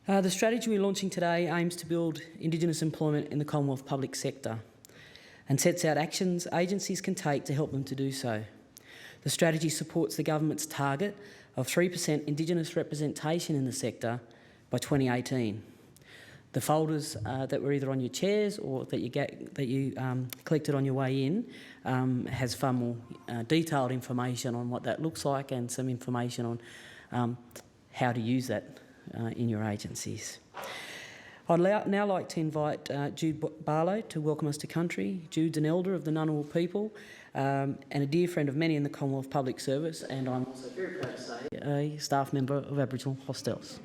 The strategy we're launching today aims to build Indigenous employment in the Commonwealth public sector and sets out actions agencies can take to help them to do so. The strategy supports the government's target of 3% Indigenous representation in the sector by 2018. The folders that were either on your chairs or that you collected on your way in has far more detailed information on what that looks like and some information on how to use that in your agencies. I'd now like to invite Jude Barlow to welcome us to country. Jude's an elder of the Ngunnawal people and a dear friend of many in the Commonwealth Public Service, and I'm also very proud to say a staff member of Aboriginal Hostels.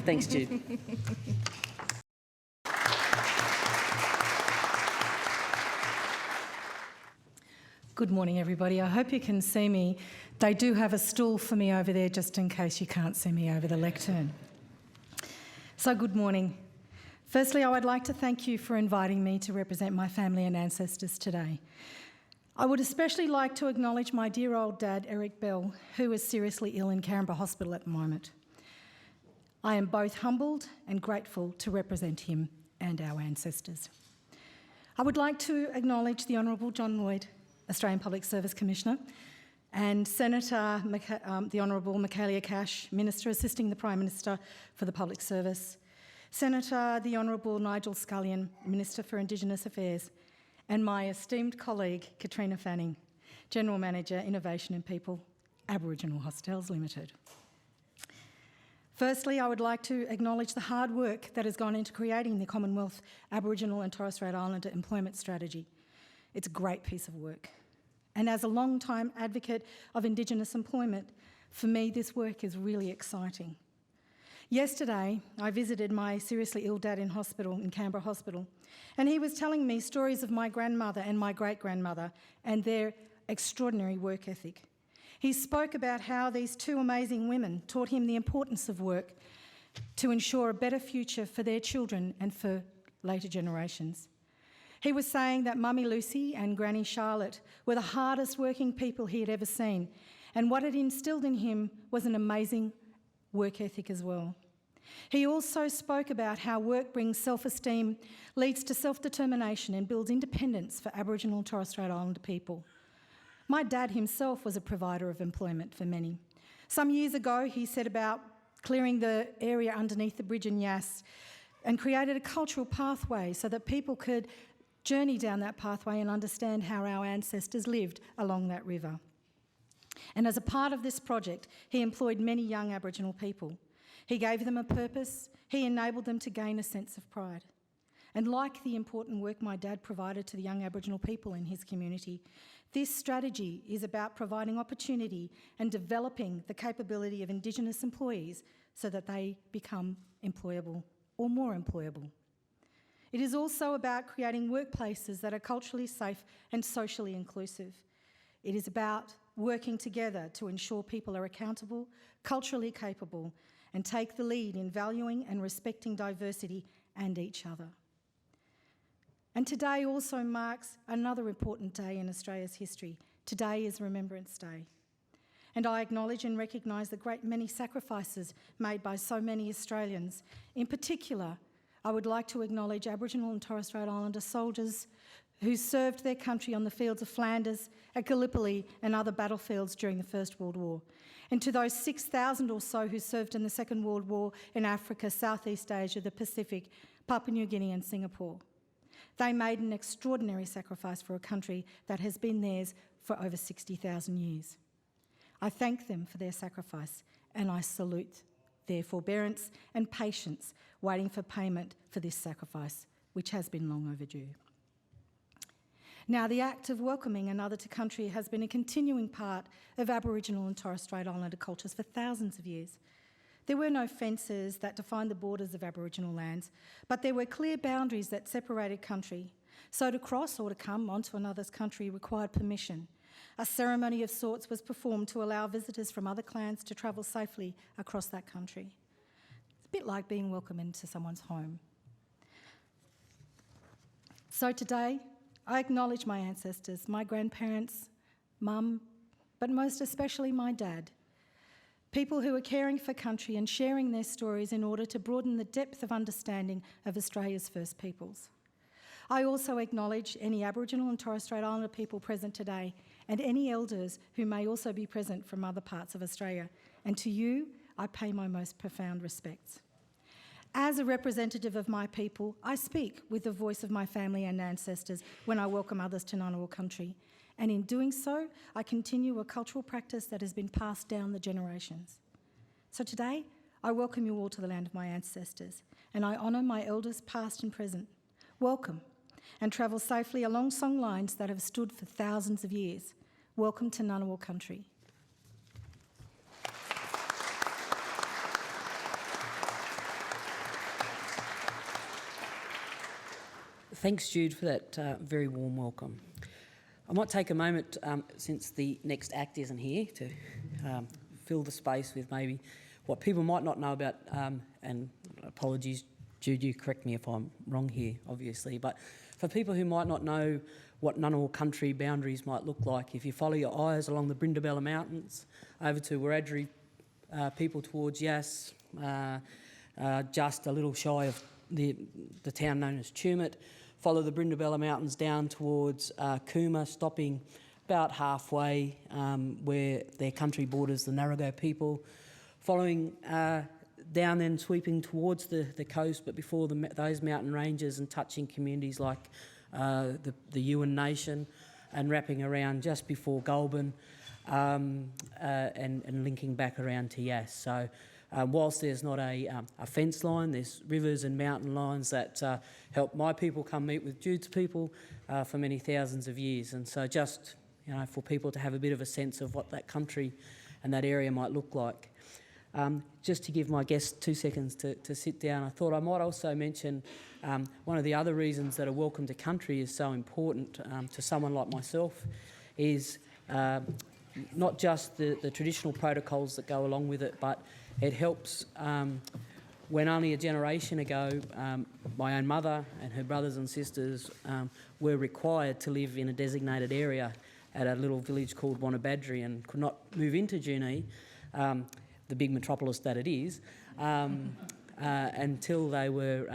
Thanks, Jude. Good morning, everybody. I hope you can see me. They do have a stool for me over there just in case you can't see me over the lectern. So good morning. Firstly, I would like to thank you for inviting me to represent my family and ancestors today. I would especially like to acknowledge my dear old dad, Eric Bell, who is seriously ill in Canberra Hospital at the moment. I am both humbled and grateful to represent him and our ancestors. I would like to acknowledge the Honourable John Lloyd, Australian Public Service Commissioner, and Senator the Honourable Michaelia Cash, Minister assisting the Prime Minister for the Public Service, Senator the Honourable Nigel Scullion, Minister for Indigenous Affairs, and my esteemed colleague Katrina Fanning, General Manager, Innovation and People, Aboriginal Hostels Limited. Firstly, I would like to acknowledge the hard work that has gone into creating the Commonwealth Aboriginal and Torres Strait Islander Employment Strategy. It's a great piece of work. And as a long-time advocate of Indigenous employment, for me this work is really exciting. Yesterday, I visited my seriously ill dad in hospital, in Canberra Hospital, and he was telling me stories of my grandmother and my great-grandmother and their extraordinary work ethic. He spoke about how these two amazing women taught him the importance of work to ensure a better future for their children and for later generations. He was saying that Mummy Lucy and Granny Charlotte were the hardest working people he had ever seen, and what it instilled in him was an amazing work ethic as well. He also spoke about how work brings self-esteem, leads to self-determination and builds independence for Aboriginal and Torres Strait Islander people. My dad himself was a provider of employment for many. Some years ago he set about clearing the area underneath the bridge in Yass and created a cultural pathway so that people could journey down that pathway and understand how our ancestors lived along that river. And as a part of this project, he employed many young Aboriginal people. He gave them a purpose, he enabled them to gain a sense of pride. And like the important work my dad provided to the young Aboriginal people in his community, this strategy is about providing opportunity and developing the capability of Indigenous employees so that they become employable or more employable. It is also about creating workplaces that are culturally safe and socially inclusive. It is about working together to ensure people are accountable, culturally capable, and take the lead in valuing and respecting diversity and each other. And today also marks another important day in Australia's history. Today is Remembrance Day. And I acknowledge and recognise the great many sacrifices made by so many Australians. In particular, I would like to acknowledge Aboriginal and Torres Strait Islander soldiers who served their country on the fields of Flanders, at Gallipoli and other battlefields during the First World War. And to those 6,000 or so who served in the Second World War in Africa, Southeast Asia, the Pacific, Papua New Guinea and Singapore. They made an extraordinary sacrifice for a country that has been theirs for over 60,000 years. I thank them for their sacrifice and I salute their forbearance and patience waiting for payment for this sacrifice, which has been long overdue. Now, the act of welcoming another to country has been a continuing part of Aboriginal and Torres Strait Islander cultures for thousands of years. There were no fences that defined the borders of Aboriginal lands, but there were clear boundaries that separated country. So to cross or to come onto another's country required permission. A ceremony of sorts was performed to allow visitors from other clans to travel safely across that country. It's a bit like being welcomed into someone's home. So today, I acknowledge my ancestors, my grandparents, mum, but most especially my dad. people who are caring for country and sharing their stories in order to broaden the depth of understanding of Australia's First Peoples. I also acknowledge any Aboriginal and Torres Strait Islander people present today and any elders who may also be present from other parts of Australia. And to you, I pay my most profound respects. As a representative of my people, I speak with the voice of my family and ancestors when I welcome others to Ngunnawal country. And in doing so, I continue a cultural practice that has been passed down the generations. So today, I welcome you all to the land of my ancestors, and I honour my elders past and present. Welcome, and travel safely along song lines that have stood for thousands of years. Welcome to Ngunnawal country. Thanks, Jude, for that very warm welcome. I might take a moment, since the next act isn't here, to fill the space with maybe what people might not know about, and apologies, Jude, you correct me if I'm wrong here, obviously, but for people who might not know what Ngunnawal country boundaries might look like, if you follow your eyes along the Brindabella Mountains over to Wiradjuri, people towards Yass, just a little shy of the town known as Tumut, follow the Brindabella Mountains down towards Cooma, stopping about halfway where their country borders the Ngarigo people, following down then sweeping towards the coast, but before those mountain ranges and touching communities like the Yuin Nation, and wrapping around just before Goulburn and linking back around to Yass. So whilst there's not a fence line, there's rivers and mountain lines that help my people come meet with Jude's people for many thousands of years. And so just, for people to have a bit of a sense of what that country and that area might look like. Just to give my guests 2 seconds to sit down, I thought I might also mention one of the other reasons that a welcome to country is so important to someone like myself is not just the traditional protocols that go along with it, but it helps when only a generation ago my own mother and her brothers and sisters were required to live in a designated area at a little village called Wanabadgery and could not move into Junee, the big metropolis that it is, until they were,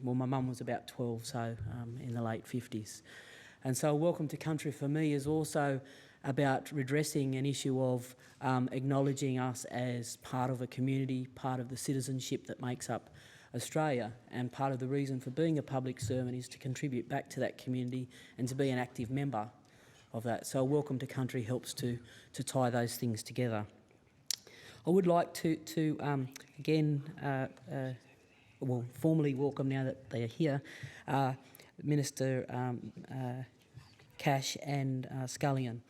well, my mum was about 12, so in the late 50s. And so welcome to country for me is also about redressing an issue of acknowledging us as part of a community, part of the citizenship that makes up Australia, and part of the reason for being a public servant is to contribute back to that community and to be an active member of that. So welcome to country helps to tie those things together. I would like to again, formally welcome now that they are here, Minister Cash and Scullion.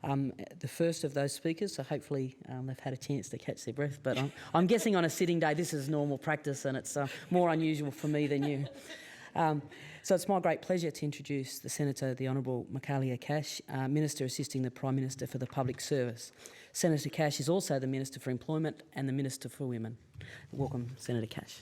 The first of those speakers, so hopefully they've had a chance to catch their breath, but I'm guessing on a sitting day this is normal practice and it's more unusual for me than you. So it's my great pleasure to introduce the Senator, the Honourable Michaelia Cash, Minister assisting the Prime Minister for the Public Service. Senator Cash is also the Minister for Employment and the Minister for Women. Welcome, Senator Cash.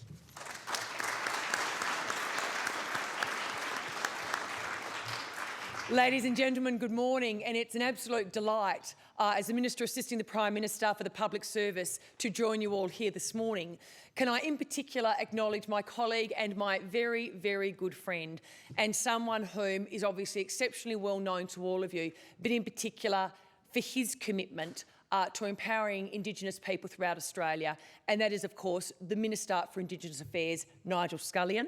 Ladies and gentlemen, good morning, and it's an absolute delight as the Minister assisting the Prime Minister for the Public Service to join you all here this morning. Can I in particular acknowledge my colleague and my very, very good friend, and someone whom is obviously exceptionally well known to all of you, but in particular for his commitment to empowering Indigenous people throughout Australia, and that is, of course, the Minister for Indigenous Affairs, Nigel Scullion.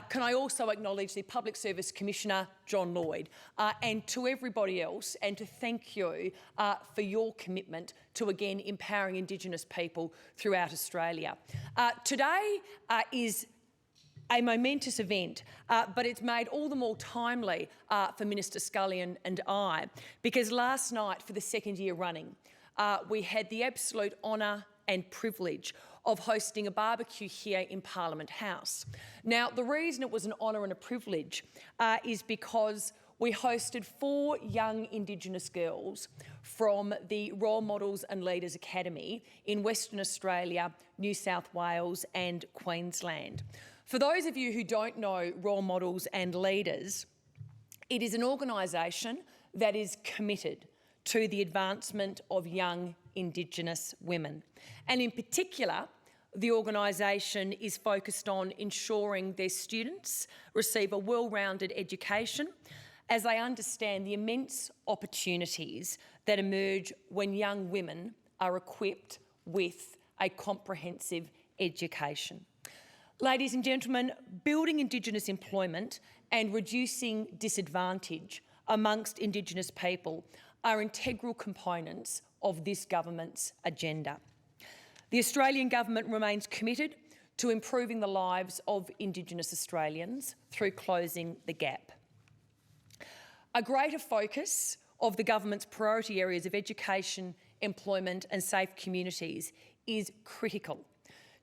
Can I also acknowledge the Public Service Commissioner, John Lloyd, and to everybody else, and to thank you for your commitment to, again, empowering Indigenous people throughout Australia. Today is a momentous event, but it's made all the more timely for Minister Scullion and I, because last night, for the second year running, we had the absolute honour and privilege of hosting a barbecue here in Parliament House. Now, the reason it was an honour and a privilege is because we hosted 4 young Indigenous girls from the Role Models and Leaders Academy in Western Australia, New South Wales and Queensland. For those of you who don't know Role Models and Leaders, it is an organisation that is committed to the advancement of young Indigenous women. And in particular, the organisation is focused on ensuring their students receive a well-rounded education as they understand the immense opportunities that emerge when young women are equipped with a comprehensive education. Ladies and gentlemen, building Indigenous employment and reducing disadvantage amongst Indigenous people are integral components of this government's agenda. The Australian government remains committed to improving the lives of Indigenous Australians through closing the gap. A greater focus of the government's priority areas of education, employment and safe communities is critical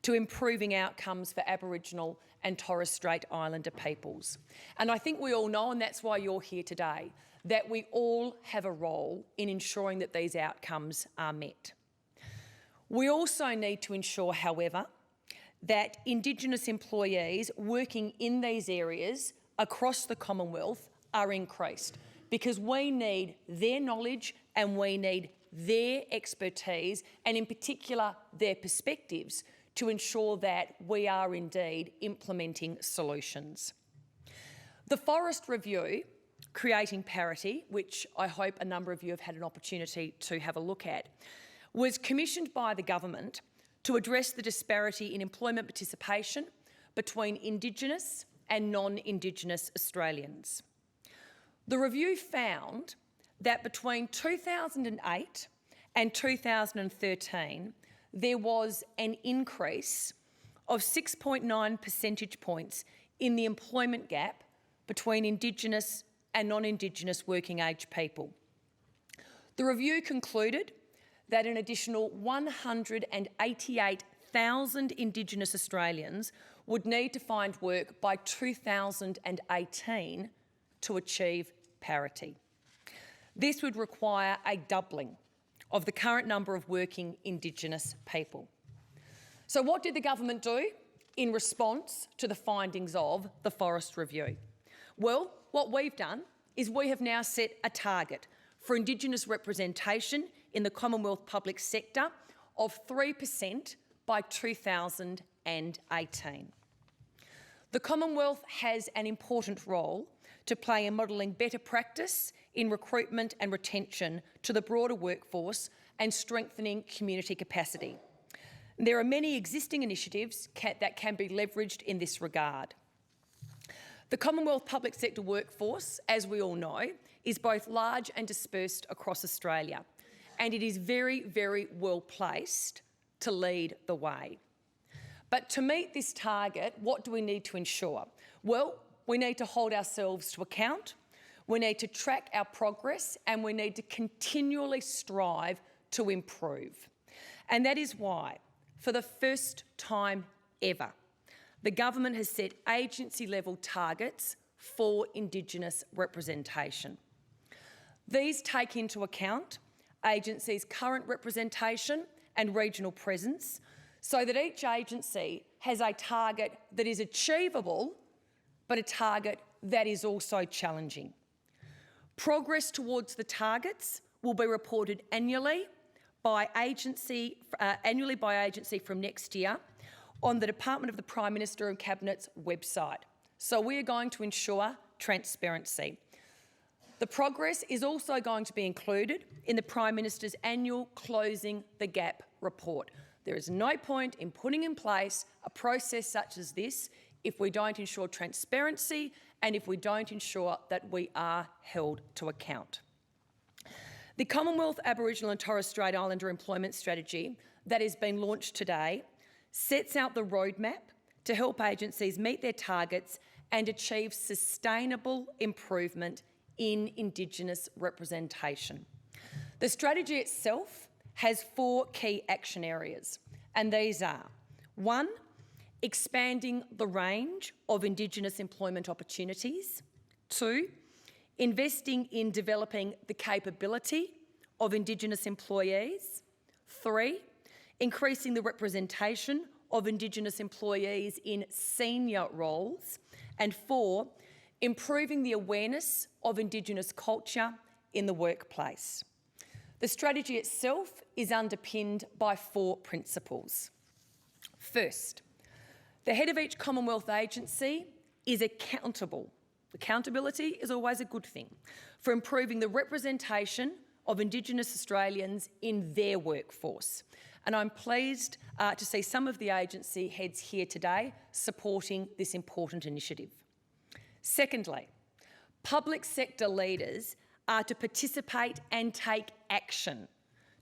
to improving outcomes for Aboriginal and Torres Strait Islander peoples. And I think we all know, and that's why you're here today, that we all have a role in ensuring that these outcomes are met. We also need to ensure, however, that Indigenous employees working in these areas across the Commonwealth are increased, because we need their knowledge and we need their expertise, and in particular their perspectives, to ensure that we are indeed implementing solutions. The Forest Review, Creating Parity, which I hope a number of you have had an opportunity to have a look at, was commissioned by the government to address the disparity in employment participation between Indigenous and non-Indigenous Australians. The review found that between 2008 and 2013, there was an increase of 6.9 percentage points in the employment gap between Indigenous and non-Indigenous working age people. The review concluded that an additional 188,000 Indigenous Australians would need to find work by 2018 to achieve parity. This would require a doubling of the current number of working Indigenous people. So what did the government do in response to the findings of the Forest Review? Well, what we've done is we have now set a target for Indigenous representation in the Commonwealth public sector of 3% by 2018. The Commonwealth has an important role to play in modelling better practice in recruitment and retention to the broader workforce and strengthening community capacity. There are many existing initiatives that can be leveraged in this regard. The Commonwealth public sector workforce, as we all know, is both large and dispersed across Australia, and it is very, very well placed to lead the way. But to meet this target, what do we need to ensure? Well, we need to hold ourselves to account, we need to track our progress, and we need to continually strive to improve. And that is why, for the first time ever, the government has set agency-level targets for Indigenous representation. These take into account agencies' current representation and regional presence, so that each agency has a target that is achievable, but a target that is also challenging. Progress towards the targets will be reported annually by agency from next year on the Department of the Prime Minister and Cabinet's website. So we are going to ensure transparency. The progress is also going to be included in the Prime Minister's annual Closing the Gap report. There is no point in putting in place a process such as this if we don't ensure transparency and if we don't ensure that we are held to account. The Commonwealth Aboriginal and Torres Strait Islander Employment Strategy that has been launched today sets out the roadmap to help agencies meet their targets and achieve sustainable improvement in Indigenous representation. The strategy itself has 4 key action areas, and these are: 1, expanding the range of Indigenous employment opportunities; 2, investing in developing the capability of Indigenous employees; 3, increasing the representation of Indigenous employees in senior roles; and 4, improving the awareness of Indigenous culture in the workplace. The strategy itself is underpinned by 4 principles. First, the head of each Commonwealth agency is accountable. Accountability is always a good thing for improving the representation of Indigenous Australians in their workforce. And I'm pleased to see some of the agency heads here today supporting this important initiative. Secondly, public sector leaders are to participate and take action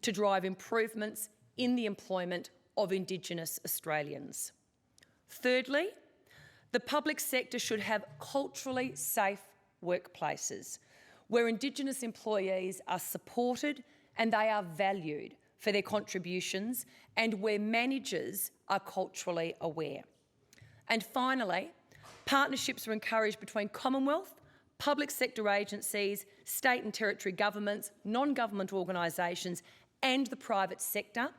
to drive improvements in the employment of Indigenous Australians. Thirdly, the public sector should have culturally safe workplaces where Indigenous employees are supported and they are valued for their contributions and where managers are culturally aware. And finally, partnerships are encouraged between Commonwealth, public sector agencies, state and territory governments, non-government organisations and the private sector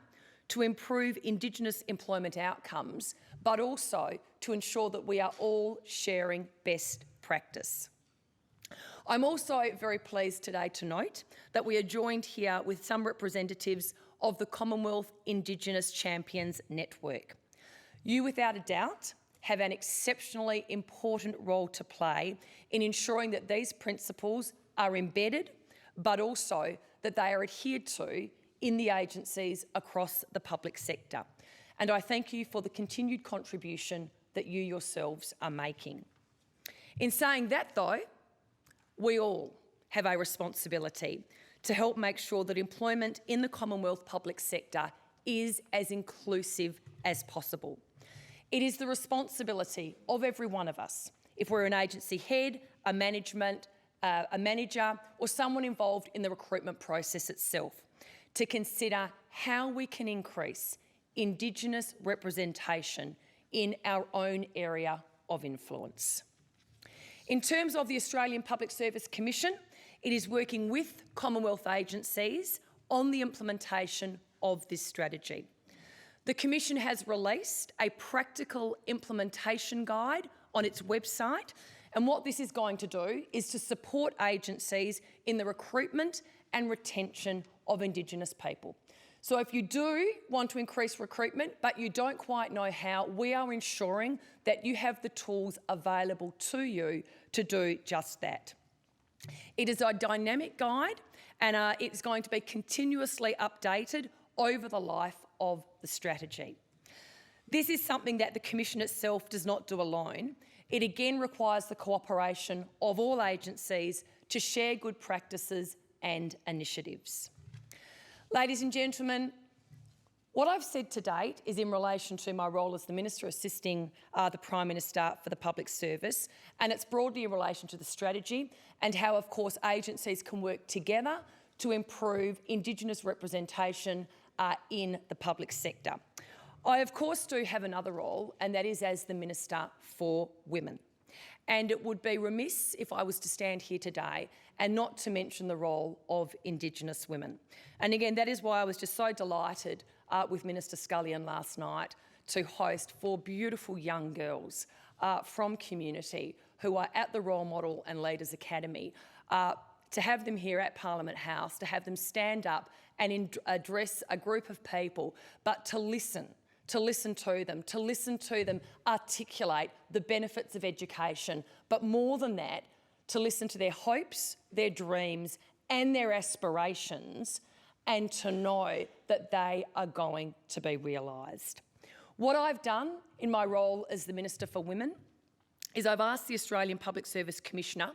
to improve Indigenous employment outcomes, but also to ensure that we are all sharing best practice. I'm also very pleased today to note that we are joined here with some representatives of the Commonwealth Indigenous Champions Network. You, without a doubt, have an exceptionally important role to play in ensuring that these principles are embedded, but also that they are adhered to in the agencies across the public sector. And I thank you for the continued contribution that you yourselves are making. In saying that, though, we all have a responsibility to help make sure that employment in the Commonwealth public sector is as inclusive as possible. It is the responsibility of every one of us, if we're an agency head, a manager, or someone involved in the recruitment process itself, to consider how we can increase Indigenous representation in our own area of influence. In terms of the Australian Public Service Commission, it is working with Commonwealth agencies on the implementation of this strategy. The Commission has released a practical implementation guide on its website, and what this is going to do is to support agencies in the recruitment and retention of Indigenous people. So if you do want to increase recruitment but you don't quite know how, we are ensuring that you have the tools available to you to do just that. It is a dynamic guide and it's going to be continuously updated over the life of the strategy. This is something that the Commission itself does not do alone. It again requires the cooperation of all agencies to share good practices and initiatives. Ladies and gentlemen, what I've said to date is in relation to my role as the Minister assisting the Prime Minister for the Public Service, and it's broadly in relation to the strategy and how, of course, agencies can work together to improve Indigenous representation in the public sector. I, of course, do have another role, and that is as the Minister for Women. And it would be remiss if I was to stand here today and not to mention the role of Indigenous women. And again, that is why I was just so delighted with Minister Scullion last night to host 4 beautiful young girls from community who are at the Role Model and Leaders Academy, to have them here at Parliament House, to have them stand up and address a group of people, but to listen to them articulate the benefits of education, but more than that, to listen to their hopes, their dreams and their aspirations, and to know that they are going to be realised. What I've done in my role as the Minister for Women is I've asked the Australian Public Service Commissioner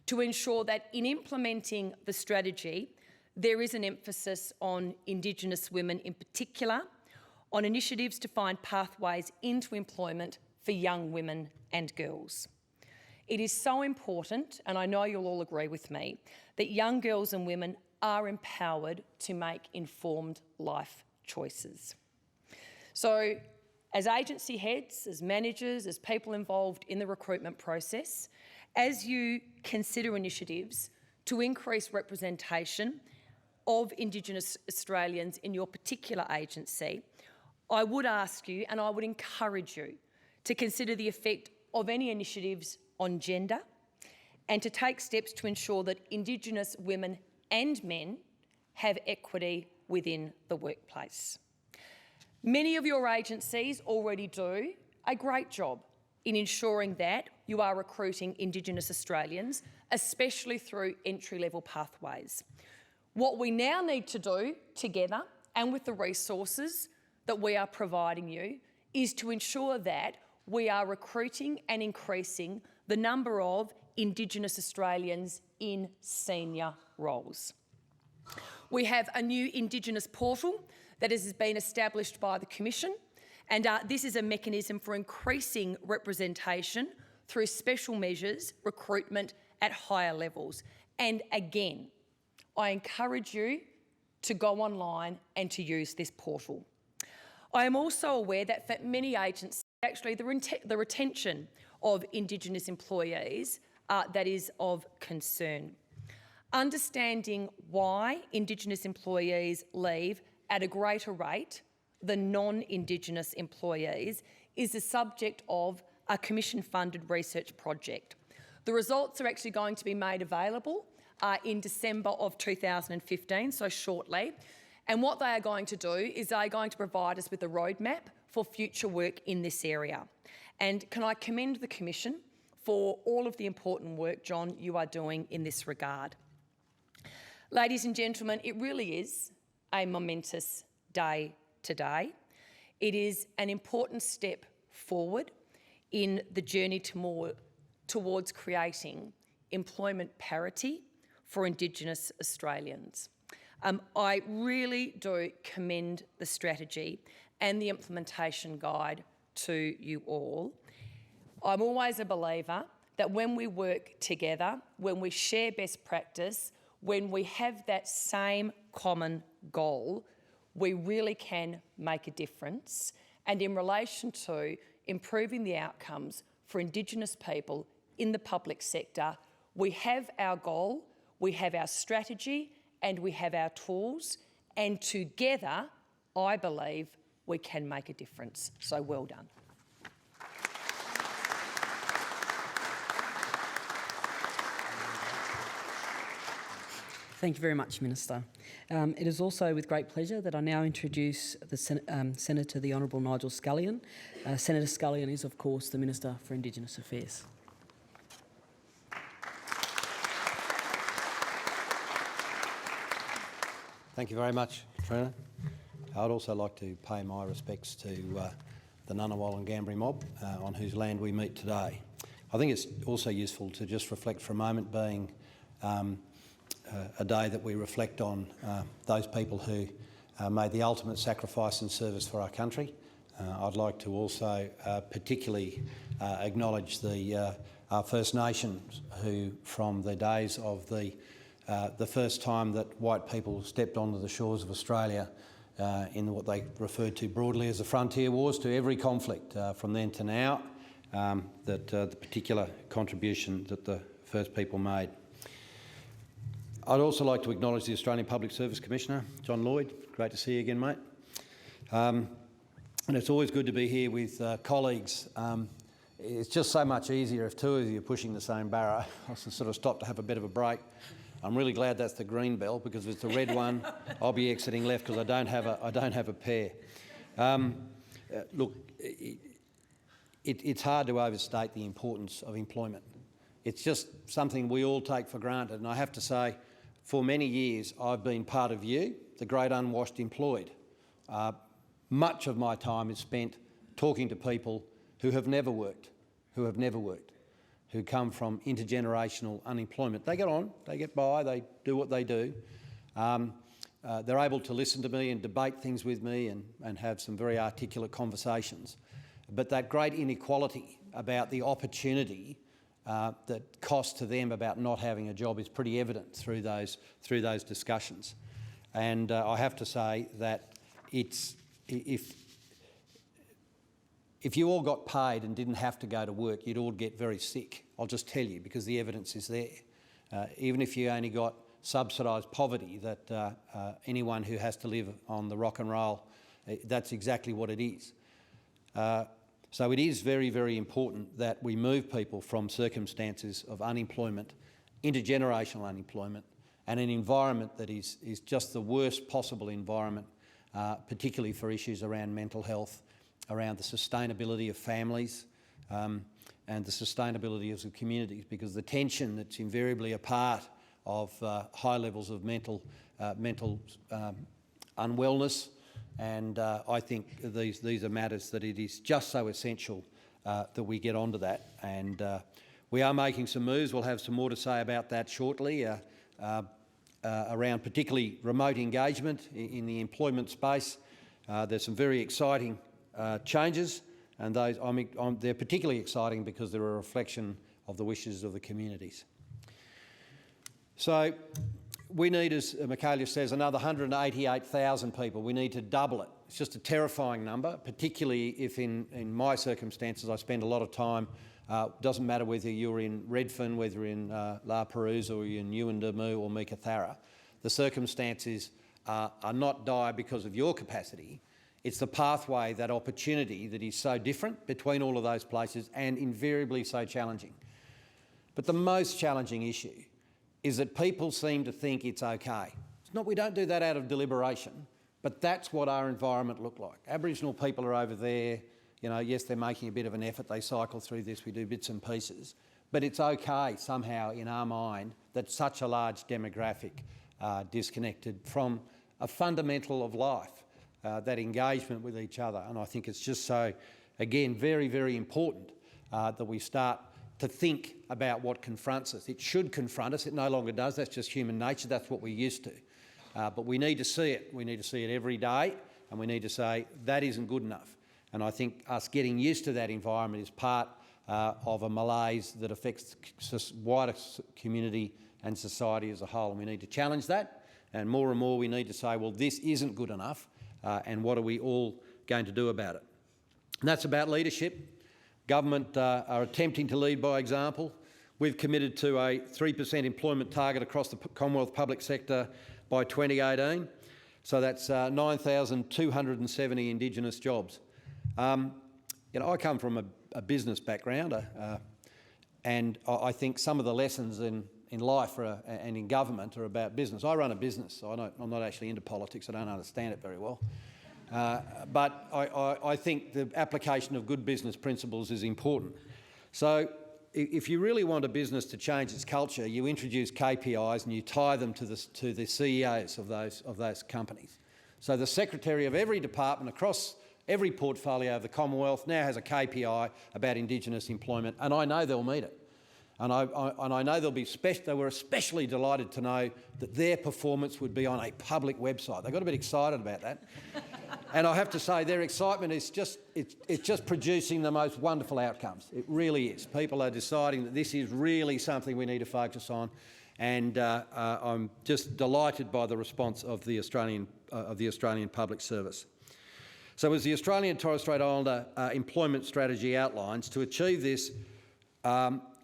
to ensure that in implementing the strategy, there is an emphasis on Indigenous women in particular, on initiatives to find pathways into employment for young women and girls. It is so important, and I know you'll all agree with me, that young girls and women are empowered to make informed life choices. So, as agency heads, as managers, as people involved in the recruitment process, as you consider initiatives to increase representation of Indigenous Australians in your particular agency, I would ask you and I would encourage you to consider the effect of any initiatives on gender and to take steps to ensure that Indigenous women and men have equity within the workplace. Many of your agencies already do a great job in ensuring that you are recruiting Indigenous Australians, especially through entry-level pathways. What we now need to do together and with the resources that we are providing you is to ensure that we are recruiting and increasing the number of Indigenous Australians in senior roles. We have a new Indigenous portal that has been established by the Commission, and this is a mechanism for increasing representation through special measures, recruitment at higher levels. And again, I encourage you to go online and to use this portal. I am also aware that for many agencies, actually the retention of Indigenous employees that is of concern. Understanding why Indigenous employees leave at a greater rate than non-Indigenous employees is the subject of a Commission-funded research project. The results are actually going to be made available in December of 2015, so shortly. And what they are going to do is they are going to provide us with a roadmap for future work in this area. And can I commend the Commission for all of the important work, John, you are doing in this regard. Ladies and gentlemen, it really is a momentous day today. It is an important step forward in the journey towards creating employment parity for Indigenous Australians. I really do commend the strategy and the implementation guide to you all. I'm always a believer that when we work together, when we share best practice, when we have that same common goal, we really can make a difference. And in relation to improving the outcomes for Indigenous people in the public sector, we have our goal, we have our strategy, and we have our tools, and together, I believe, we can make a difference. So well done. Thank you very much, Minister. It is also with great pleasure that I now introduce the Senator, the Honourable Nigel Scullion. Senator Scullion is, of course, the Minister for Indigenous Affairs. Thank you very much, Trina. I'd also like to pay my respects to the Ngunnawal and Ngambri mob on whose land we meet today. I think it's also useful to just reflect for a moment, being a day that we reflect on those people who made the ultimate sacrifice and service for our country. I'd like to also particularly acknowledge our First Nations who, from the days of the first time that white people stepped onto the shores of Australia in what they referred to broadly as the frontier wars, to every conflict from then to now, the particular contribution that the first people made. I'd also like to acknowledge the Australian Public Service Commissioner, John Lloyd. Great to see you again, mate. And it's always good to be here with colleagues. It's just so much easier if two of you are pushing the same barrow. I can sort of stop to have a bit of a break. I'm really glad that's the green bell, because if it's the red one, I'll be exiting left because I don't have a pair. Look, it's hard to overstate the importance of employment. It's just something we all take for granted, and I have to say, for many years I've been part of you, the great unwashed employed. Much of my time is spent talking to people who have never worked, who come from intergenerational unemployment. They get on, they get by, they do what they do. They're able to listen to me and debate things with me and have some very articulate conversations. But that great inequality about the opportunity that cost to them about not having a job is pretty evident through those discussions. And I have to say that if you all got paid and didn't have to go to work, you'd all get very sick. I'll just tell you, because the evidence is there. Even if you only got subsidised poverty, that anyone who has to live on the rock and roll, that's exactly what it is. So it is very, very important that we move people from circumstances of unemployment, intergenerational unemployment, and an environment that is just the worst possible environment, particularly for issues around mental health, around the sustainability of families, and the sustainability of the communities, because the tension that's invariably a part of high levels of mental unwellness, and I think these are matters that it is just so essential that we get onto that. And we are making some moves. We'll have some more to say about that shortly, around particularly remote engagement in the employment space. There's some very exciting changes, and those they're particularly exciting because they're a reflection of the wishes of the communities. So we need, as Michaelia says, another 188,000 people. We need to double it. It's just a terrifying number, particularly if in my circumstances I spend a lot of time, doesn't matter whether you're in Redfern, whether you're in La Perouse or you're in Yuendamu or Meekatharra. The circumstances are not dire because of your capacity. It's the pathway, that opportunity that is so different between all of those places and invariably so challenging. But the most challenging issue is that people seem to think it's okay. It's not, we don't do that out of deliberation, but that's what our environment looked like. Aboriginal people are over there, you know, yes, they're making a bit of an effort, they cycle through this, we do bits and pieces, but it's okay somehow in our mind that such a large demographic disconnected from a fundamental of life, that engagement with each other. And I think it's just so, again, very, very important that we start to think about what confronts us. It should confront us. It no longer does. That's just human nature. That's what we're used to. But we need to see it. We need to see it every day, and we need to say that isn't good enough. And I think us getting used to that environment is part of a malaise that affects the wider community and society as a whole. And we need to challenge that. And more we need to say, well, this isn't good enough, and what are we all going to do about it? And that's about leadership. Government are attempting to lead by example. We've committed to a 3% employment target across the Commonwealth public sector by 2018. So that's 9,270 Indigenous jobs. You know, I come from a business background, and I think some of the lessons in life and in government are about business. I run a business, so I'm not actually into politics. I don't understand it very well. But I think the application of good business principles is important. So if you really want a business to change its culture, you introduce KPIs and you tie them to the CEOs of those companies. So the secretary of every department across every portfolio of the Commonwealth now has a KPI about Indigenous employment, and I know they'll meet it. And I know they were especially delighted to know that their performance would be on a public website. They got a bit excited about that. And I have to say, their excitement is it's just producing the most wonderful outcomes. It really is. People are deciding that this is really something we need to focus on, and I'm just delighted by the response of the Australian Public Service. So as the Australian Torres Strait Islander employment strategy outlines, to achieve this,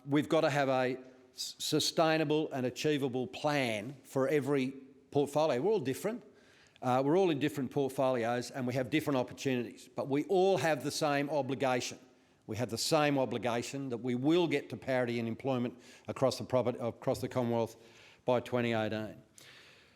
we've got to have a sustainable and achievable plan for every portfolio. We're all different. We're all in different portfolios and we have different opportunities, but we all have the same obligation. We have the same obligation that we will get to parity in employment across the Commonwealth by 2018.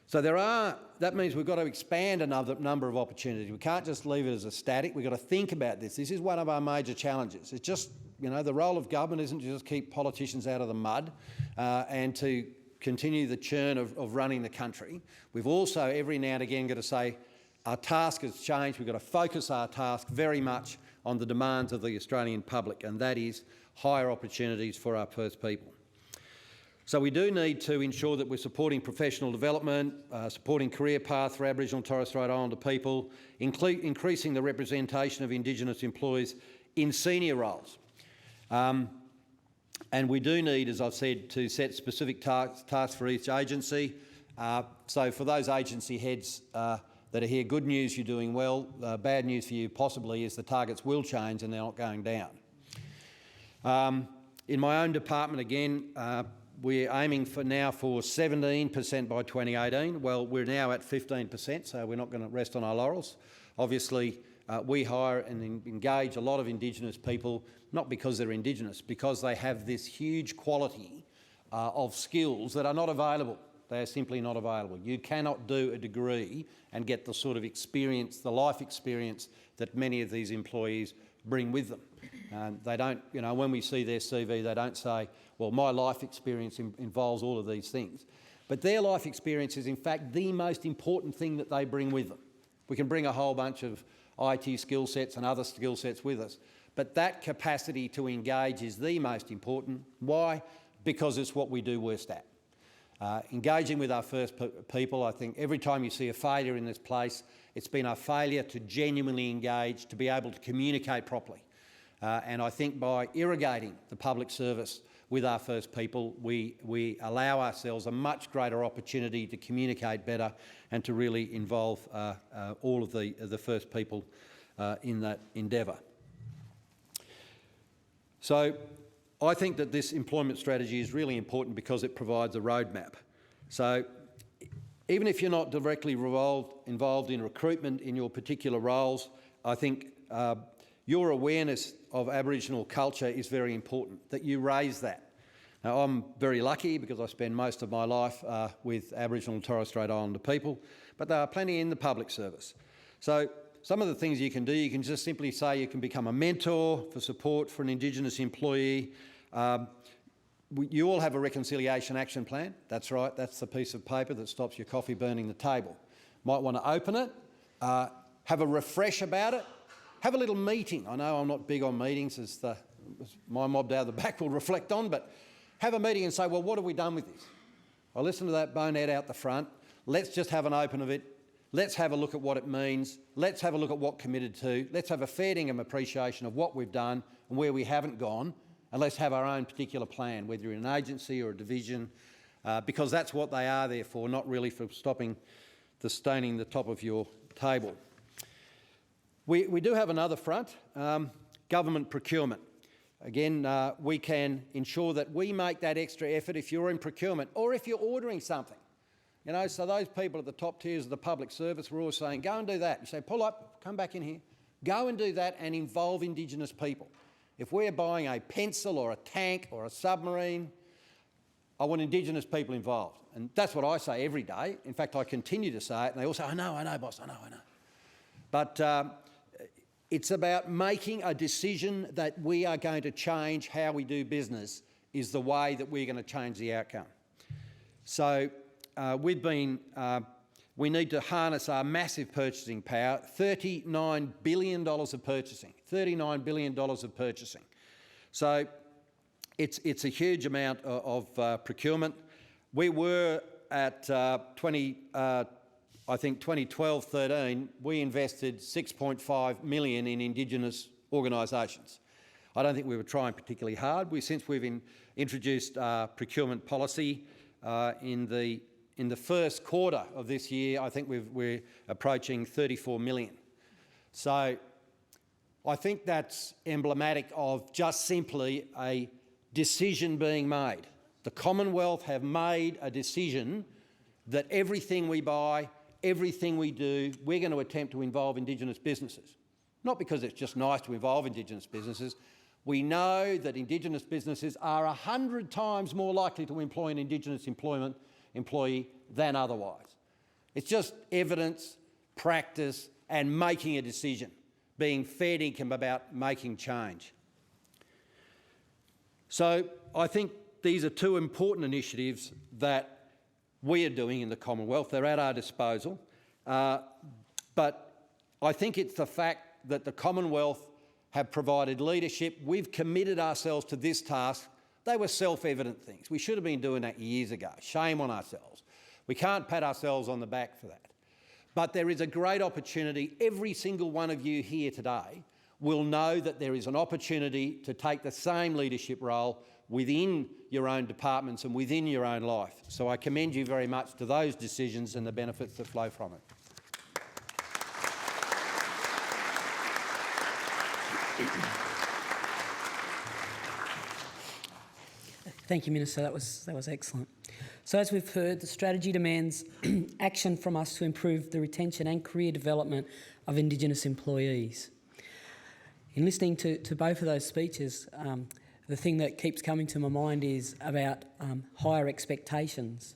So that means we've got to expand another number of opportunities. We can't just leave it as a static. We've got to think about this. This is one of our major challenges. It's just, you know, the role of government isn't to just keep politicians out of the mud and to continue the churn of running the country. We've also every now and again got to say our task has changed. We've got to focus our task very much on the demands of the Australian public, and that is higher opportunities for our First people. So we do need to ensure that we're supporting professional development, supporting career path for Aboriginal and Torres Strait Islander people, increasing the representation of Indigenous employees in senior roles. And we do need, as I've said, to set specific tasks for each agency. So for those agency heads that are here, good news, you're doing well. Bad news for you possibly is the targets will change and they're not going down. In my own department, again, we're aiming for 17% by 2018. Well, we're now at 15%, so we're not going to rest on our laurels. Obviously, we hire and engage a lot of Indigenous people, not because they're Indigenous, because they have this huge quality of skills that are not available They are simply not available. You cannot do a degree and get the sort of experience, the life experience that many of these employees bring with them. They don't, you know, when we see their CV, they don't say, well, my life experience involves all of these things. But their life experience is in fact the most important thing that they bring with them. We can bring a whole bunch of IT skill sets and other skill sets with us, but that capacity to engage is the most important. Why? Because it's what we do worst at. Engaging with our first people, I think every time you see a failure in this place, it's been a failure to genuinely engage, to be able to communicate properly. And I think by irrigating the public service with our first people, we allow ourselves a much greater opportunity to communicate better and to really involve all of the first people in that endeavour. So I think that this employment strategy is really important because it provides a roadmap. So even if you're not directly involved in recruitment in your particular roles, I think your awareness of Aboriginal culture is very important, that you raise that. Now, I'm very lucky because I spend most of my life with Aboriginal and Torres Strait Islander people, but there are plenty in the public service. So some of the things you can do, you can just simply say you can become a mentor for support for an Indigenous employee. You all have a reconciliation action plan. That's right, that's the piece of paper that stops your coffee burning the table. Might want to open it, have a refresh about it, have a little meeting. I know I'm not big on meetings, as my mob down the back will reflect on, but have a meeting and say, well, what have we done with this? I listened to that bonehead out the front. Let's just have an open of it. Let's have a look at what it means. Let's have a look at what committed to. Let's have a fair dinkum appreciation of what we've done and where we haven't gone, and let's have our own particular plan, whether you're in an agency or a division, because that's what they are there for, not really for stopping the staining the top of your table. We do have another front, government procurement. Again, we can ensure that we make that extra effort if you're in procurement or if you're ordering something. You know, so those people at the top tiers of the public service were always saying, go and do that. You say, pull up, come back in here. Go and do that and involve Indigenous people. If we're buying a pencil or a tank or a submarine, I want Indigenous people involved. And that's what I say every day. In fact, I continue to say it, and they all say, I know, boss, I know. But it's about making a decision that we are going to change how we do business is the way that we're going to change the outcome. So we need to harness our massive purchasing power, $39 billion of purchasing, $39 billion of purchasing. So it's a huge amount of procurement. We were at 2012-13, we invested $6.5 million in Indigenous organisations. I don't think we were trying particularly hard. Since we've introduced procurement policy in the first quarter of this year, I think we're approaching $34 million. So I think that's emblematic of just simply a decision being made. The Commonwealth have made a decision that everything we buy, everything we do, we're going to attempt to involve Indigenous businesses. Not because it's just nice to involve Indigenous businesses. We know that Indigenous businesses are 100 times more likely to employ an Indigenous employee than otherwise. It's just evidence, practice and making a decision, being fair dinkum about making change. So I think these are two important initiatives that we are doing in the Commonwealth. They're at our disposal. But I think it's the fact that the Commonwealth have provided leadership. We've committed ourselves to this task. They were self-evident things. We should have been doing that years ago. Shame on ourselves. We can't pat ourselves on the back for that. But there is a great opportunity. Every single one of you here today will know that there is an opportunity to take the same leadership role within your own departments and within your own life. So I commend you very much to those decisions and the benefits that flow from it. Thank you, Minister. That was excellent. So as we've heard, the strategy demands action from us to improve the retention and career development of Indigenous employees. In listening to both of those speeches, the thing that keeps coming to my mind is about higher expectations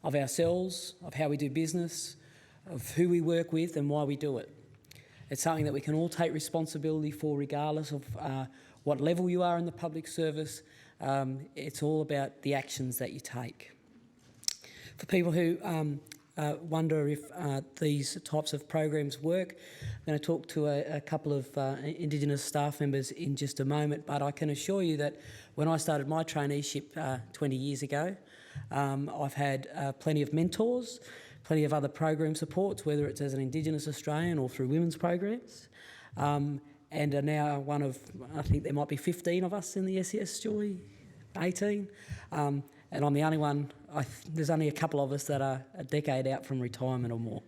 of ourselves, of how we do business, of who we work with and why we do it. It's something that we can all take responsibility for regardless of what level you are in the public service. It's all about the actions that you take. For people who wonder if these types of programs work, I'm going to talk to a couple of Indigenous staff members in just a moment, but I can assure you that when I started my traineeship 20 years ago, I've had plenty of mentors, plenty of other program supports, whether it's as an Indigenous Australian or through women's programs, and are now one of, I think there might be 15 of us in the SES, Joy, 18, and I'm the only one. There's only a couple of us that are a decade out from retirement or more.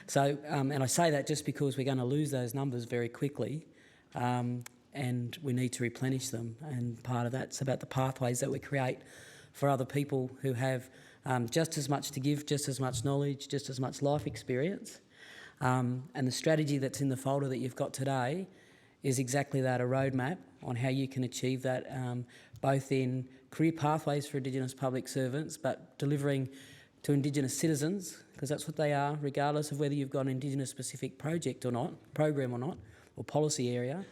So, and I say that just because we're going to lose those numbers very quickly, and we need to replenish them. And part of that's about the pathways that we create for other people who have just as much to give, just as much knowledge, just as much life experience. And the strategy that's in the folder that you've got today is exactly that, a roadmap on how you can achieve that, both in career pathways for Indigenous public servants, but delivering to Indigenous citizens, because that's what they are, regardless of whether you've got an Indigenous-specific project or not, program or not, or policy area,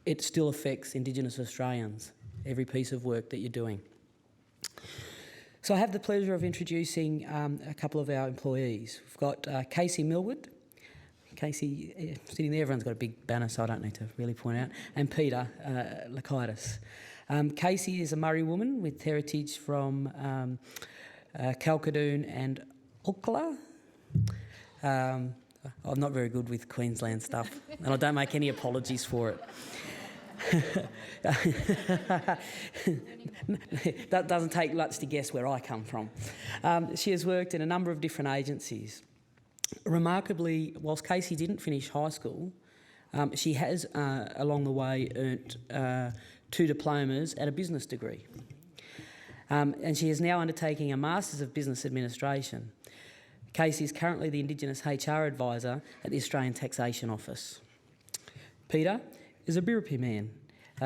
it still affects Indigenous Australians, every piece of work that you're doing. So I have the pleasure of introducing a couple of our employees. We've got Casey Millwood. Casey, sitting there, everyone's got a big banner, so I don't need to really point out, and Peter Lakaitis. Casey is a Murri woman with heritage from Kalkadoon and Ukla. I'm not very good with Queensland stuff, and I don't make any apologies for it. That doesn't take much to guess where I come from. She has worked in a number of different agencies. Remarkably, whilst Casey didn't finish high school, she has, along the way, earned 2 diplomas and a business degree. And she is now undertaking a Masters of Business Administration. Casey is currently the Indigenous HR Advisor at the Australian Taxation Office. Peter is a Biripi man.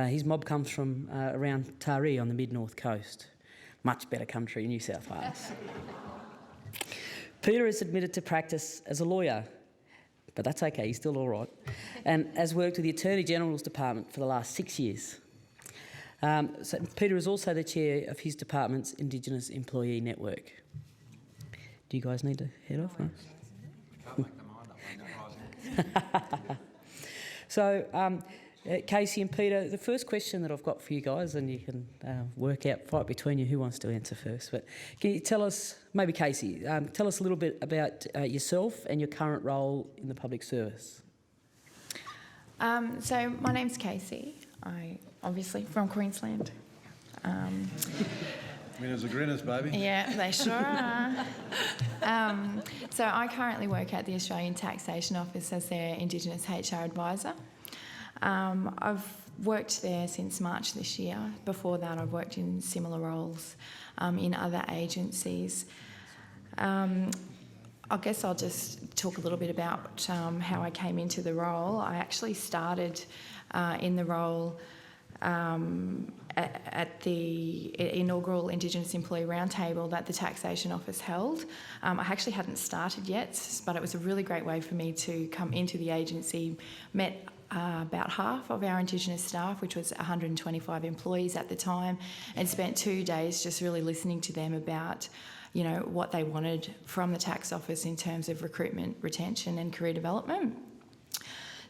His mob comes from around Taree on the mid-north coast. Much better country in New South Wales. Peter is admitted to practice as a lawyer, but that's okay, he's still all right, and has worked with the Attorney General's Department for the last 6 years. So Peter is also the chair of his department's Indigenous Employee Network. Do you guys need to head off? No? So, Casey and Peter, the first question that I've got for you guys, and you can fight between you who wants to answer first, but can you tell us, maybe Casey, tell us a little bit about yourself and your current role in the public service. So my name's Casey. I obviously from Queensland. Winners are grinners, baby. Yeah, they sure are. So I currently work at the Australian Taxation Office as their Indigenous HR Advisor. I've worked there since March this year. Before that, I've worked in similar roles in other agencies. I guess I'll just talk a little bit about how I came into the role. I actually started in the role at the inaugural Indigenous Employee Roundtable that the Taxation Office held. I actually hadn't started yet, but it was a really great way for me to come into the agency, met about half of our Indigenous staff, which was 125 employees at the time, and spent 2 days just really listening to them about, you know, what they wanted from the tax office in terms of recruitment, retention and career development.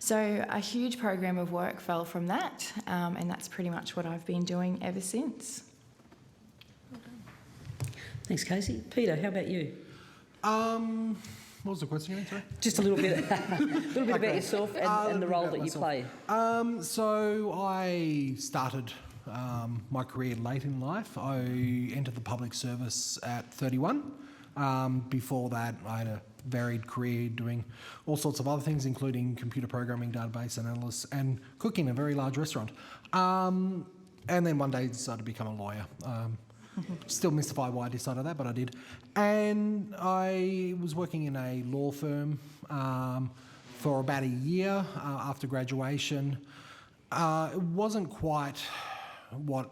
So a huge program of work fell from that, and that's pretty much what I've been doing ever since. Thanks, Casey. Peter, how about you? What was the question again, sorry? Just a little bit, about yourself and the role that you play. So I started my career late in life. I entered the public service at 31. Before that, I had a varied career doing all sorts of other things, including computer programming, database analysis, and cooking in a very large restaurant. And then one day decided to become a lawyer. Still mystified why I decided that, but I did. And I was working in a law firm for about a year after graduation. It wasn't quite what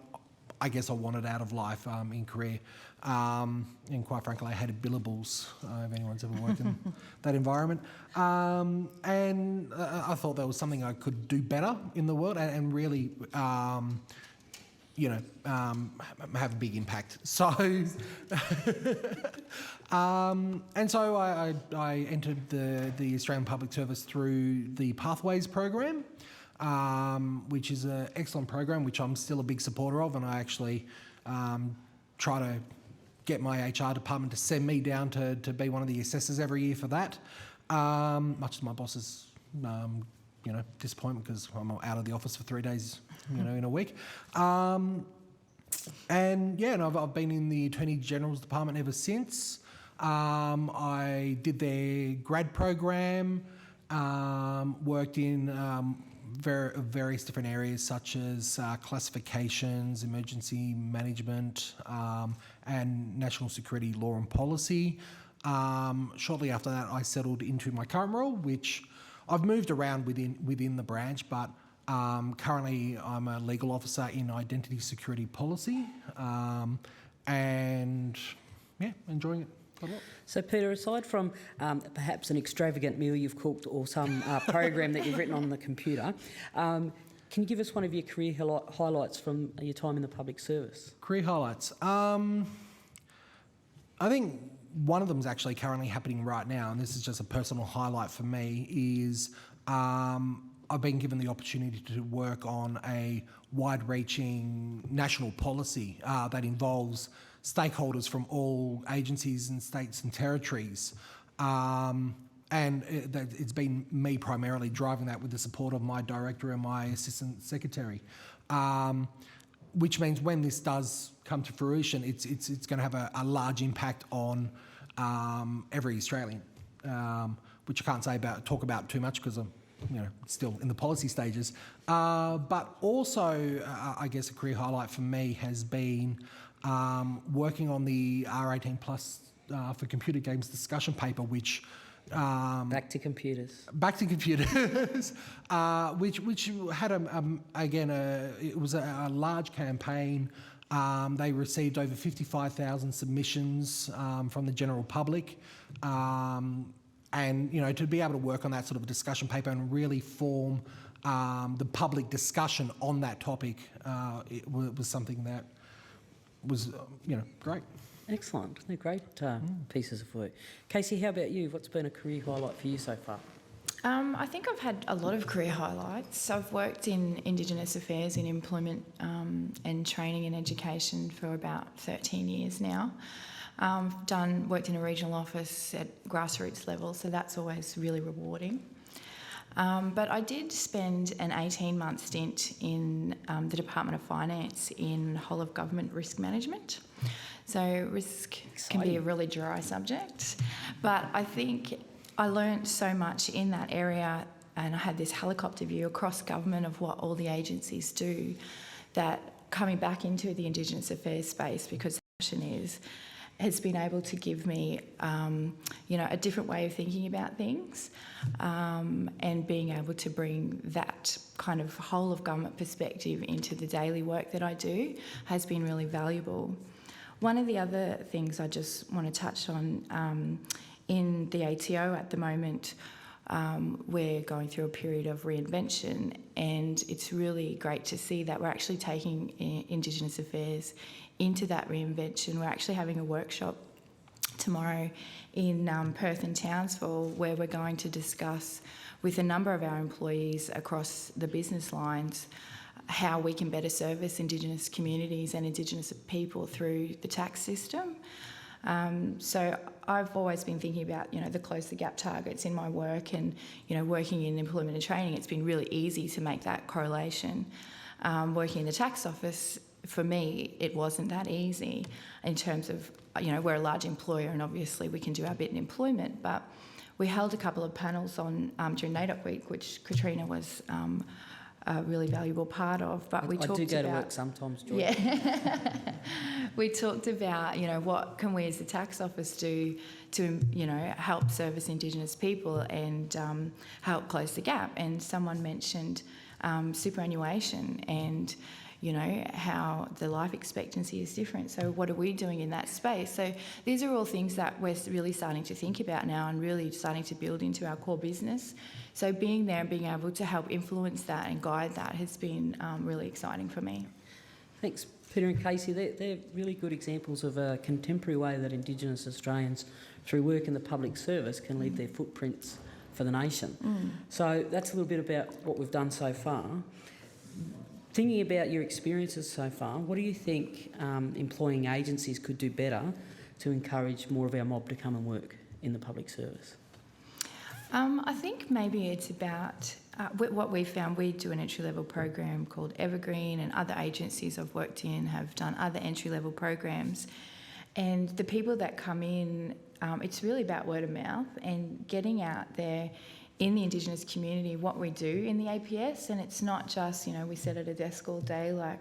I guess I wanted out of life in career. And quite frankly, I hated billables, if anyone's ever worked in that environment. And I thought there was something I could do better in the world and really, have a big impact. So, and so I entered the Australian Public Service through the Pathways program, which is an excellent program, which I'm still a big supporter of, and I actually try to get my HR department to send me down to be one of the assessors every year for that, much to my boss's disappointment, because I'm out of the office for 3 days in a week. And I've been in the Attorney General's department ever since. I did their grad program, worked in various different areas such as classifications, emergency management, and national security law and policy. Shortly after that, I settled into my current role, which I've moved around within the branch, but currently I'm a legal officer in identity security policy, and enjoying it a lot. So, Peter, aside from perhaps an extravagant meal you've cooked or some program that you've written on the computer, can you give us one of your career highlights from your time in the public service? Career highlights. I think one of them is actually currently happening right now, and this is just a personal highlight for me, is I've been given the opportunity to work on a wide-reaching national policy that involves stakeholders from all agencies and states and territories. And it's been me primarily driving that with the support of my director and my assistant secretary. Which means when this does come to fruition, it's going to have a large impact on every Australian, which I can't talk about too much because I'm still in the policy stages. But also, I guess a career highlight for me has been working on the R18 Plus for computer games discussion paper, which Back to computers. Back to computers, which had it was a large campaign. They received over 55,000 submissions from the general public, and to be able to work on that sort of discussion paper and really form the public discussion on that topic, it was something that was great. Excellent. They're great pieces of work. Casey, how about you? What's been a career highlight for you so far? I think I've had a lot of career highlights. I've worked in Indigenous affairs in employment and training and education for about 13 years now. Worked in a regional office at grassroots level, so that's always really rewarding. But I did spend an 18-month stint in the Department of Finance in whole of government risk management. So risk can be a really dry subject, but I think I learnt so much in that area, and I had this helicopter view across government of what all the agencies do, that coming back into the Indigenous affairs space, because passion has been able to give me, a different way of thinking about things, and being able to bring that kind of whole of government perspective into the daily work that I do has been really valuable. One of the other things I just want to touch on, in the ATO at the moment, we're going through a period of reinvention, and it's really great to see that we're actually taking Indigenous affairs into that reinvention. We're actually having a workshop tomorrow in Perth and Townsville, where we're going to discuss with a number of our employees across the business lines how we can better service Indigenous communities and Indigenous people through the tax system. So I've always been thinking about, the close the gap targets in my work, and, working in employment and training, it's been really easy to make that correlation. Working in the tax office, for me, it wasn't that easy in terms of, we're a large employer and obviously we can do our bit in employment, but we held a couple of panels on during NAIDOC week, which Katrina was a really valuable part of. But we talked about... I do go to work sometimes, Joy. Yeah. We talked about, what can we as the tax office do to, help service Indigenous people and help close the gap. And someone mentioned superannuation, and you know, how the life expectancy is different. So what are we doing in that space? So these are all things that we're really starting to think about now and really starting to build into our core business. So being there and being able to help influence that and guide that has been really exciting for me. Thanks, Peter and Casey. They're really good examples of a contemporary way that Indigenous Australians, through work in the public service, can leave their footprints for the nation. So that's a little bit about what we've done so far. Thinking about your experiences so far, what do you think employing agencies could do better to encourage more of our mob to come and work in the public service? I think maybe it's about what we found. We do an entry-level program called Evergreen, and other agencies I've worked in have done other entry-level programs. And the people that come in, it's really about word of mouth and getting out there in the Indigenous community what we do in the APS. And it's not just, you know, we sit at a desk all day. Like,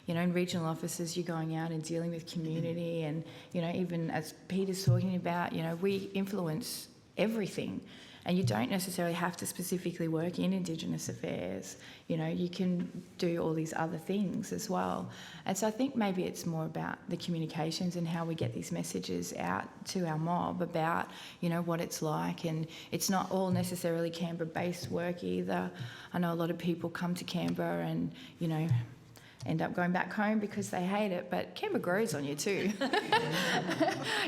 you know, in regional offices, you're going out and dealing with community. And, you know, even as Peter's talking about, you know, we influence everything. And you don't necessarily have to specifically work in Indigenous affairs. You know, you can do all these other things as well. And so I think maybe it's more about the communications and how we get these messages out to our mob about, you know, what it's like. And it's not all necessarily Canberra-based work either. I know a lot of people come to Canberra and, you know, end up going back home because they hate it, but Canberra grows on you too.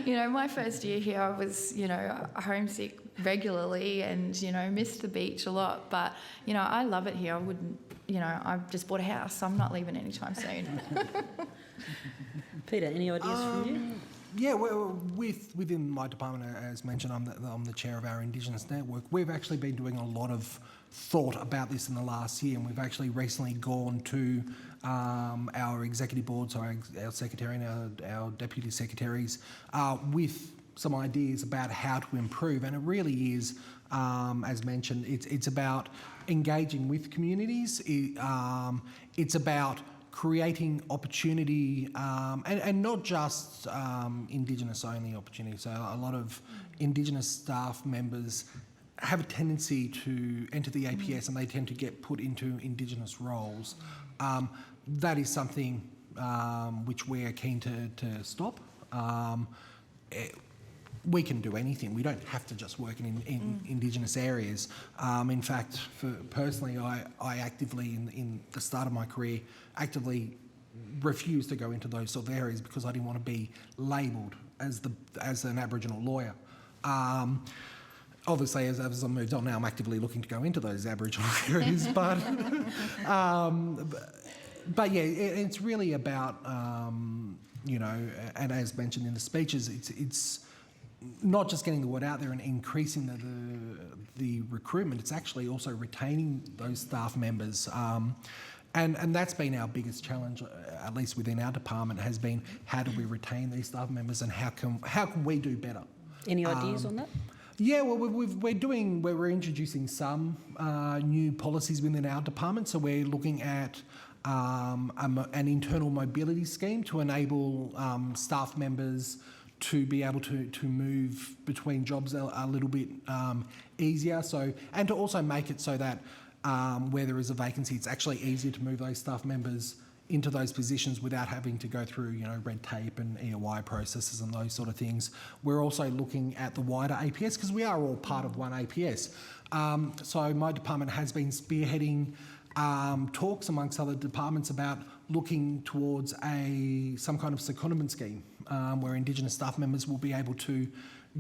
You know, my first year here, I was, you know, homesick regularly and, you know, missed the beach a lot. But, you know, I love it here. I wouldn't, you know, I've just bought a house, so I'm not leaving anytime soon. Peter, any ideas from you? Yeah, well, within my department, as mentioned, I'm the chair of our Indigenous network. We've actually been doing a lot of thought about this in the last year, and we've actually recently gone to our executive board, so our secretary and our deputy secretaries, with some ideas about how to improve. And it really is, as mentioned, it's about engaging with communities. It's about creating opportunity, and not just Indigenous-only opportunity. So a lot of Indigenous staff members have a tendency to enter the APS and they tend to get put into Indigenous roles. That is something which we are keen to stop. We can do anything. We don't have to just work in Indigenous areas. In fact, personally, I actively, in the start of my career, actively refused to go into those sort of areas because I didn't want to be labelled as an Aboriginal lawyer. Obviously, as I moved on now, I'm actively looking to go into those Aboriginal areas, but yeah, it's really about, you know, and as mentioned in the speeches, it's not just getting the word out there and increasing the recruitment, it's actually also retaining those staff members. And that's been our biggest challenge, at least within our department, has been how do we retain these staff members and how can we do better? Any ideas on that? Yeah, well, we're introducing some new policies within our department. So we're looking at an internal mobility scheme to enable staff members to be able to move between jobs a little bit easier. So, and to also make it so that where there is a vacancy, it's actually easier to move those staff members into those positions without having to go through, you know, red tape and EOI processes and those sort of things. We're also looking at the wider APS because we are all part of one APS. So my department has been spearheading talks amongst other departments about looking towards some kind of secondment scheme where Indigenous staff members will be able to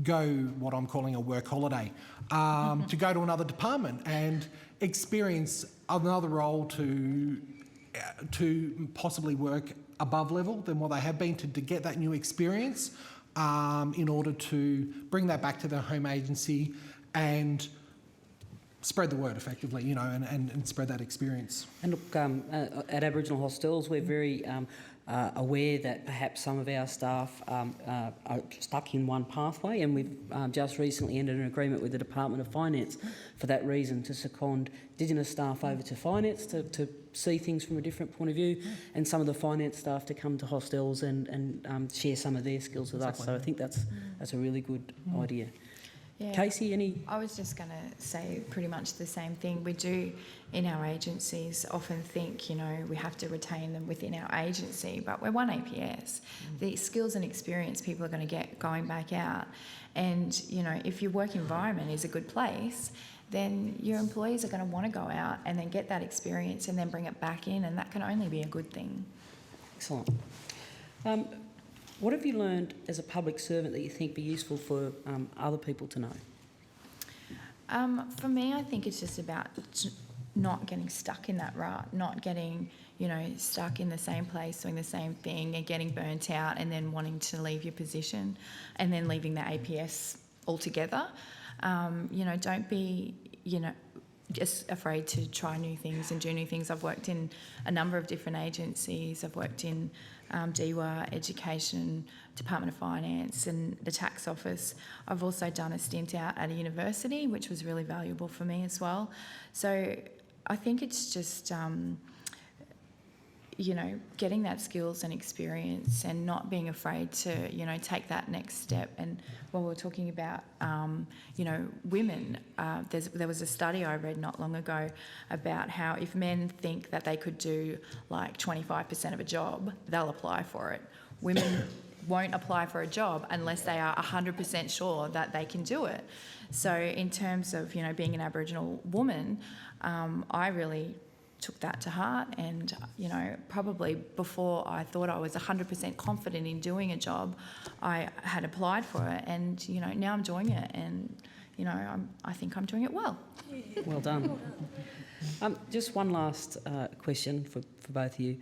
go what I'm calling a work holiday, to go to another department and experience another role to possibly work above level than what they have been to get that new experience in order to bring that back to their home agency and spread the word effectively, you know, and spread that experience. And look, at Aboriginal hostels, we're very aware that perhaps some of our staff are stuck in one pathway, and we've just recently entered an agreement with the Department of Finance for that reason, to second Indigenous staff over to finance to see things from a different point of view, and some of the finance staff to come to hostels and share some of their skills with us. So I think that's a really good idea. Yeah. Casey, any? I was just going to say pretty much the same thing. We do in our agencies often think, you know, we have to retain them within our agency, but we're one APS. The skills and experience people are going to get going back out. And, you know, if your work environment is a good place, then your employees are going to want to go out and then get that experience and then bring it back in, and that can only be a good thing. Excellent. What have you learned as a public servant that you think be useful for other people to know? For me, I think it's just about not getting stuck in that rut, not getting, you know, stuck in the same place doing the same thing and getting burnt out and then wanting to leave your position and then leaving the APS altogether. You know, don't be, you know, just afraid to try new things and do new things. I've worked in a number of different agencies. I've worked in DEWA, Education, Department of Finance and the Tax Office. I've also done a stint out at a university, which was really valuable for me as well. So I think it's just, you know, getting that skills and experience and not being afraid to, you know, take that next step. And while we're talking about, you know, women, there was a study I read not long ago about how if men think that they could do like 25% of a job, they'll apply for it. Women won't apply for a job unless they are 100% sure that they can do it. So in terms of, you know, being an Aboriginal woman, I really took that to heart, and, you know, probably before I thought I was 100% confident in doing a job, I had applied for it, and, you know, now I'm doing it, and, you know, I think I'm doing it well. Well done. Just one last question for both of you.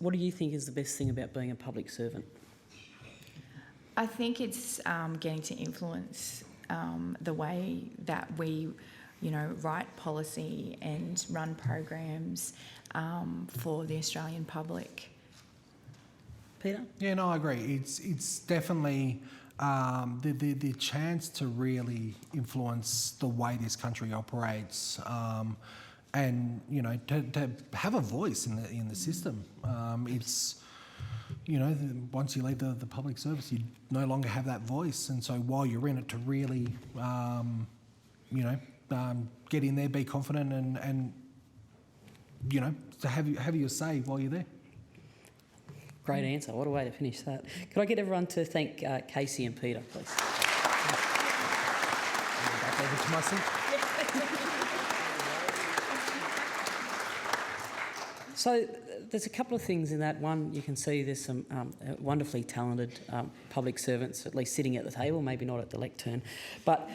What do you think is the best thing about being a public servant? I think it's getting to influence the way that we, you know, write policy and run programs for the Australian public. Peter? Yeah, no, I agree. It's definitely the chance to really influence the way this country operates, and, you know, to have a voice in the system. It's, you know, once you leave the public service, you no longer have that voice, and so while you're in it, to really, you know, get in there, be confident, and you know, to have your say while you're there. Great answer. What a way to finish that. Could I get everyone to thank Casey and Peter, please? Back over to my seat. So there's a couple of things in that. One, you can see there's some wonderfully talented public servants, at least sitting at the table, maybe not at the lectern. But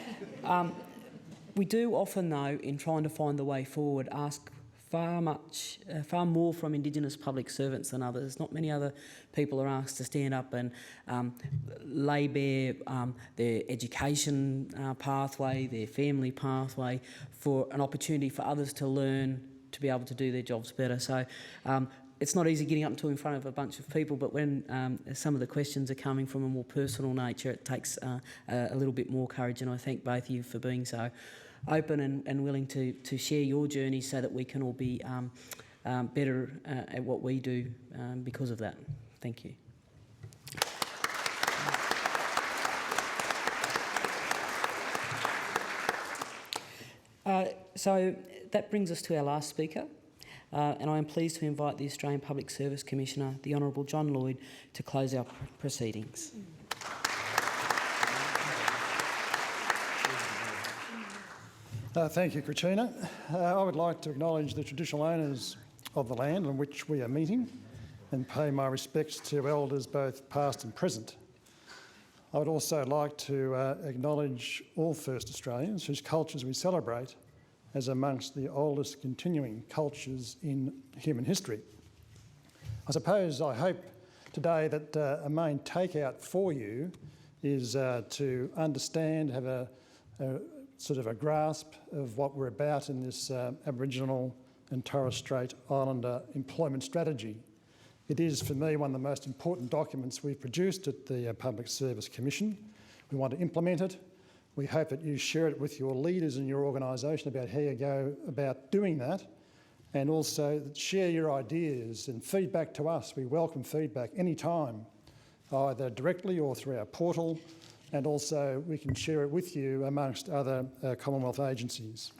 we do often, though, in trying to find the way forward, ask far more from Indigenous public servants than others. Not many other people are asked to stand up and lay bare their education pathway, their family pathway, for an opportunity for others to learn to be able to do their jobs better. So it's not easy getting up to in front of a bunch of people, but when some of the questions are coming from a more personal nature, it takes a little bit more courage, and I thank both of you for being so open and willing to share your journey so that we can all be better at what we do because of that. Thank you. So that brings us to our last speaker, and I am pleased to invite the Australian Public Service Commissioner, the Honourable John Lloyd, to close our proceedings. Thank you, Christina. I would like to acknowledge the traditional owners of the land on which we are meeting and pay my respects to elders both past and present. I would also like to acknowledge all First Australians whose cultures we celebrate as amongst the oldest continuing cultures in human history. I hope today that a main takeout for you is to understand, have a sort of a grasp of what we're about in this Aboriginal and Torres Strait Islander employment strategy. It is, for me, one of the most important documents we've produced at the Public Service Commission. We want to implement it. We hope that you share it with your leaders in your organisation about how you go about doing that, and also share your ideas and feedback to us. We welcome feedback anytime, either directly or through our portal, and also we can share it with you amongst other Commonwealth agencies.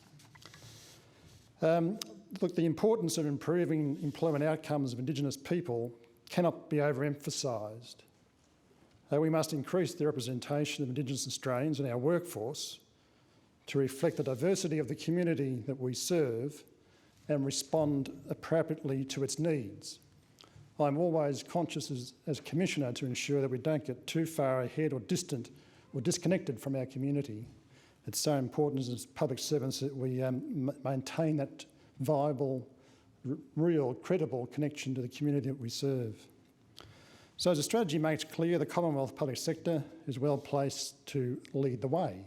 Look, the importance of improving employment outcomes of Indigenous people cannot be overemphasised. We must increase the representation of Indigenous Australians in our workforce to reflect the diversity of the community that we serve and respond appropriately to its needs. I'm always conscious as Commissioner to ensure that we don't get too far ahead or distant or disconnected from our community. It's so important as public servants that we maintain that viable, real, credible connection to the community that we serve. So as the strategy makes clear, the Commonwealth public sector is well placed to lead the way.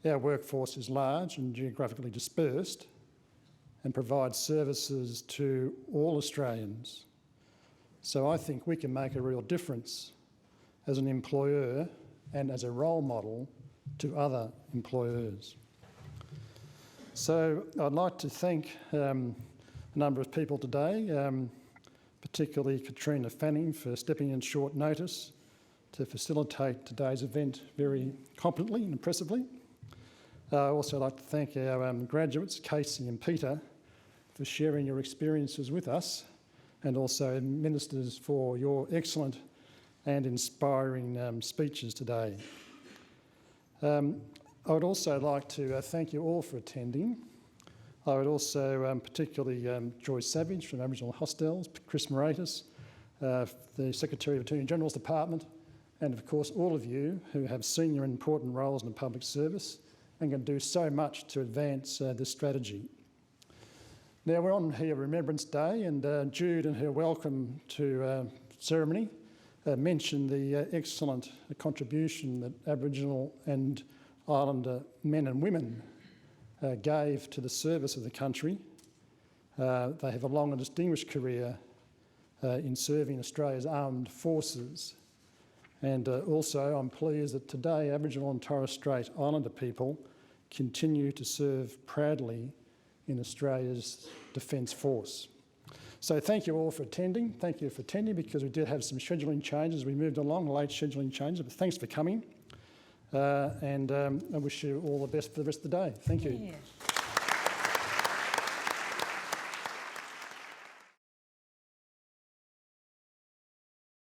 Our workforce is large and geographically dispersed and provides services to all Australians. So I think we can make a real difference as an employer and as a role model to other employers. So I'd like to thank a number of people today, particularly Katrina Fanning for stepping in short notice to facilitate today's event very competently and impressively. I'd also like to thank our graduates, Casey and Peter, for sharing your experiences with us, and also ministers for your excellent and inspiring speeches today. I would also like to thank you all for attending. I would also particularly Joy Savage from Aboriginal Hostels, Chris Moratis, the Secretary of Attorney General's Department, and of course all of you who have senior and important roles in the public service and can do so much to advance this strategy. Now we're on here Remembrance Day, and Jude in her welcome to ceremony mentioned the excellent contribution that Aboriginal and Islander men and women gave to the service of the country. They have a long and distinguished career in serving Australia's armed forces. And also I'm pleased that today Aboriginal and Torres Strait Islander people continue to serve proudly in Australia's Defence Force. So thank you all for attending. Thank you for attending because we did have some scheduling changes. We moved along, late scheduling changes, but thanks for coming. And I wish you all the best for the rest of the day. Thank you. Yeah.